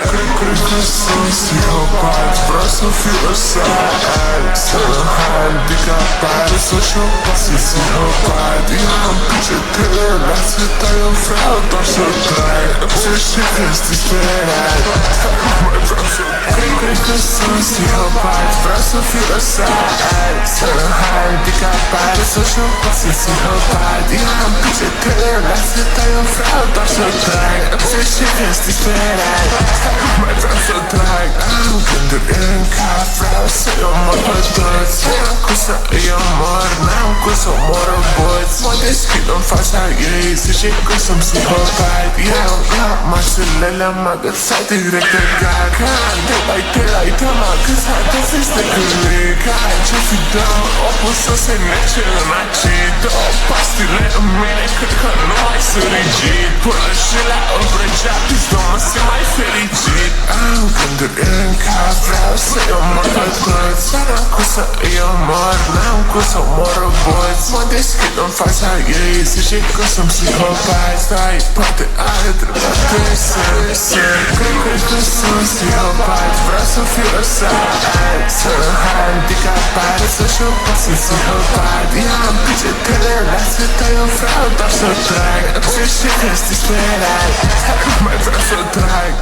Cred că sunt psihopat, vreau să fiu lăsat să handicapat, sociopat, sunt psihopat. Eu am pice de relație, dar eu vreau doar să trag. Îmi știi că ești disperat. Cred că sunt psihopat, vreau să fiu lăsat să handicapat, sociopat, sunt psihopat. Eu am pice de relație, dar eu vreau doar să trag. Îmi știi că ești disperat. Mai vreau să trag. Am gânduri în cap, vreau să-i omor pe toți. N-am cum să îi omor, n-am cum să omoră boți. Mă deschid în fața ei, zice că sunt psihopat. Eu masele mă găsat direct de gard. De la mă găsat de feste câric. Ce fi dăm, o pus să se nece în acid. Două pastile în mine, cred că nu mai sunt rigid. Până și la îmbrăgea, pizdă mă simt mai fericit. Am gânduri în cap, vreau să-i omor pe toți. N-am cum să îi omor, n-am cum să omoră boți. Mă deschid în fața ei, zice că sunt psihopat. Stai, poate are dreptate să cred că sunt psihopat. Vreau să fiu lăsat să handicapat, sociopat, sunt psihopat. Eu am pice de relație, dar eu vreau doar să trag. Îmi știi că ești disperat. Mai vreau să trag.